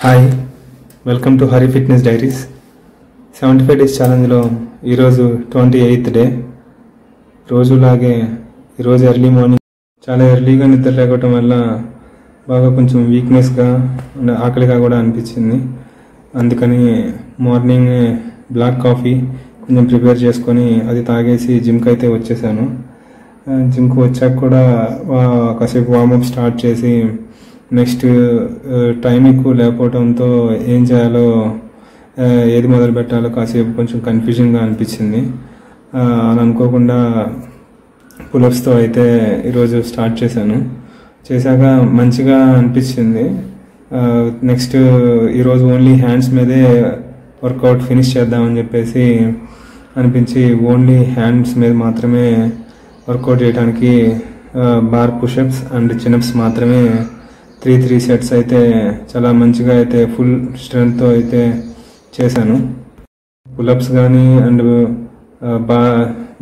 Hi, welcome to Hari fitness diaries. 75 days ఛాలెంజ్లో ఈరోజు 28th day. రోజులాగే ఈరోజు ఎర్లీ మార్నింగ్ చాలా ఎర్లీగా నిద్ర లేకపోవటం వల్ల బాగా కొంచెం వీక్నెస్గా ఆకలిగా కూడా అనిపించింది. అందుకని మార్నింగ్ బ్లాక్ కాఫీ కొంచెం ప్రిపేర్ చేసుకొని అది తాగేసి జిమ్కి అయితే వచ్చేసాను. జిమ్కి వచ్చాక కూడా కాసేపు వార్మప్ స్టార్ట్ చేసి నెక్స్ట్ టైం ఎక్కువ లేకపోవడంతో ఏం చేయాలో ఏది మొదలు పెట్టాలో కాసేపు కొంచెం కన్ఫ్యూజన్గా అనిపించింది. అని అనుకోకుండా పులప్స్తో అయితే ఈరోజు స్టార్ట్ చేశాను. చేశాక మంచిగా అనిపించింది. నెక్స్ట్ ఈరోజు ఓన్లీ హ్యాండ్స్ మీదే వర్కౌట్ ఫినిష్ చేద్దామని చెప్పేసి అనిపించి ఓన్లీ హ్యాండ్స్ మీద మాత్రమే వర్కౌట్ చేయడానికి బార్ పుషప్స్ అండ్ చిన్అప్స్ మాత్రమే 3 సెట్స్ అయితే చాలా మంచిగా అయితే ఫుల్ స్ట్రెంగ్త్తో అయితే చేశాను. పులప్స్ కానీ అండ్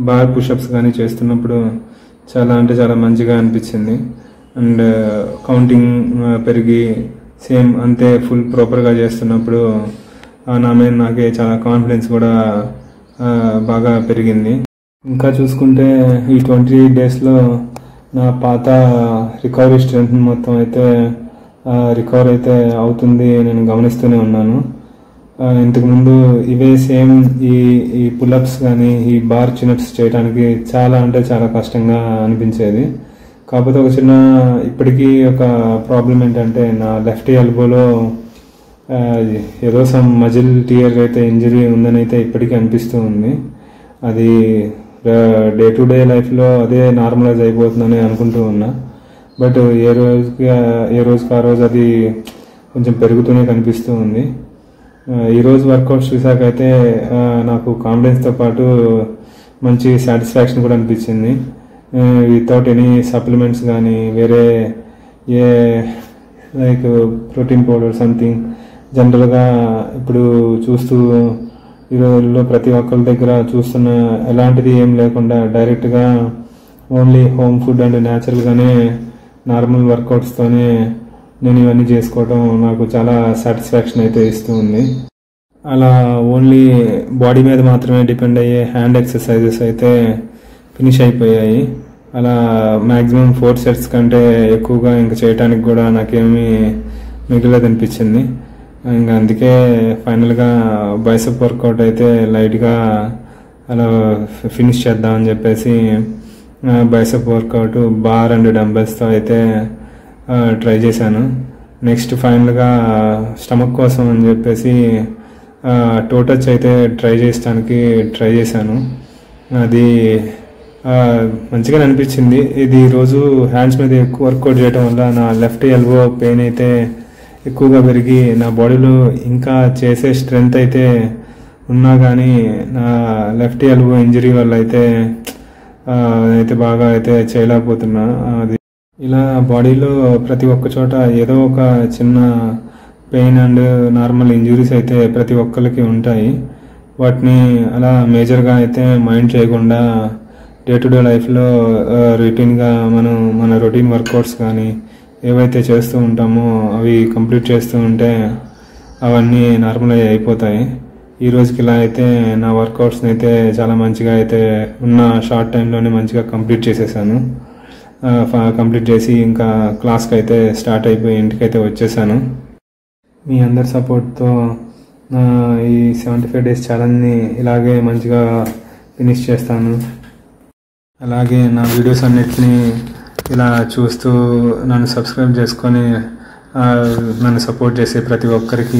బార్ పుషప్స్ కానీ చేస్తున్నప్పుడు చాలా మంచిగా అనిపించింది. అండ్ కౌంటింగ్ పెరిగి సేమ్ అంతే ఫుల్ ప్రాపర్గా చేస్తున్నప్పుడు నా మీద నాకే చాలా కాన్ఫిడెన్స్ కూడా బాగా పెరిగింది. ఇంకా చూసుకుంటే ఈ 28 డేస్లో నా పాత రికవరీ స్ట్రెంత్ మొత్తం అయితే రికవర్ అయితే అవుతుంది నేను గమనిస్తూనే ఉన్నాను. ఇంతకుముందు ఇవే సేమ్ ఈ పులప్స్ కానీ ఈ బార్ చిన్అప్స్ చేయడానికి చాలా కష్టంగా అనిపించేది. కాకపోతే ఇప్పటికీ ఒక ప్రాబ్లం ఏంటంటే నా లెఫ్ట్ ఎల్బోలో ఏదో సమ్ మజిల్ టియర్ అయితే ఇంజరీ ఉందని అయితే ఇప్పటికీ అనిపిస్తూ ఉంది. అది డే టు డే లైఫ్లో అదే నార్మలైజ్ అయిపోతుందని అనుకుంటూ ఉన్నా. బట్ ఏ రోజుకి ఆ రోజు అది కొంచెం పెరుగుతూనే కనిపిస్తూ ఉంది. ఈరోజు వర్కౌట్స్ చూసాకైతే నాకు కాన్ఫిడెన్స్తో పాటు మంచి సాటిస్ఫాక్షన్ కూడా అనిపించింది. వితౌట్ ఎనీ సప్లిమెంట్స్ కానీ వేరే ఏ లైక్ ప్రోటీన్ పౌడర్ సంథింగ్ జనరల్గా ఇప్పుడు చూస్తూ ఈ రోజుల్లో ప్రతి ఒక్కరి దగ్గర చూస్తున్న ఎలాంటిది ఏం లేకుండా డైరెక్ట్గా ఓన్లీ హోమ్ ఫుడ్ అండ్ న్యాచురల్గానే నార్మల్ వర్కౌట్స్తోనే నేను ఇవన్నీ చేసుకోవడం నాకు చాలా సాటిస్ఫాక్షన్ అయితే ఇస్తూ ఉంది. అలా ఓన్లీ బాడీ మీద మాత్రమే డిపెండ్ అయ్యే హ్యాండ్ ఎక్సర్సైజెస్ అయితే ఫినిష్ అయిపోయాయి. అలా మ్యాక్సిమం 4 సెట్స్ కంటే ఎక్కువగా ఇంకా చేయడానికి కూడా నాకేమీ మిగిలేదనిపించింది. ఇంకా అందుకే ఫైనల్గా బైసెప్ వర్కౌట్ అయితే లైట్గా అలా ఫినిష్ చేద్దామని చెప్పేసి బైసెప్ వర్కౌట్ బార్ అండ్ డంబెల్స్తో అయితే ట్రై చేశాను. నెక్స్ట్ ఫైనల్గా స్టమక్ కోసం అని చెప్పేసి టో టచ్ అయితే ట్రై చేశాను. అది మంచిగా అనిపించింది. ఇది ఈరోజు హ్యాండ్స్ మీద ఎక్కువ వర్కౌట్ చేయడం వల్ల నా లెఫ్ట్ ఎల్బో పెయిన్ అయితే ఎక్కువగా పెరిగి నా బాడీలో ఇంకా చేసే స్ట్రెంగ్త్ అయితే ఉన్నా కానీ నా లెఫ్ట్ ఎల్బో ఇంజరీ వల్ల అయితే బాగా అయితే చేయలేకపోతున్నా. అది ఇలా బాడీలో ప్రతి ఒక్క చోట ఏదో ఒక చిన్న పెయిన్ అండ్ నార్మల్ ఇంజురీస్ అయితే ప్రతి ఒక్కరికి ఉంటాయి. వాటిని అలా మేజర్గా అయితే మైండ్ చేయకుండా డే టు డే లైఫ్లో రొటీన్గా మన రొటీన్ వర్కౌట్స్ కానీ ఏవైతే చేస్తూ ఉంటామో అవి కంప్లీట్ చేస్తూ ఉంటే అవన్నీ నార్మల్ అయిపోతాయి. ఈ రోజుకి ఇలా అయితే నా వర్కౌట్స్ని అయితే చాలా మంచిగా అయితే ఉన్న షార్ట్ టైంలోనే మంచిగా కంప్లీట్ చేసేసాను. కంప్లీట్ చేసి ఇంకా క్లాస్కి అయితే స్టార్ట్ అయిపోయి ఇంటికైతే వచ్చేసాను. మీ అందరి సపోర్ట్తో ఈ 75 డేస్ ఛాలెంజ్ని ఇలాగే మంచిగా ఫినిష్ చేస్తాను. అలాగే నా వీడియోస్ అన్నిటినీ ఇలా చూస్తూ నన్ను సబ్స్క్రైబ్ చేసుకొని నన్ను సపోర్ట్ చేసే ప్రతి ఒక్కరికి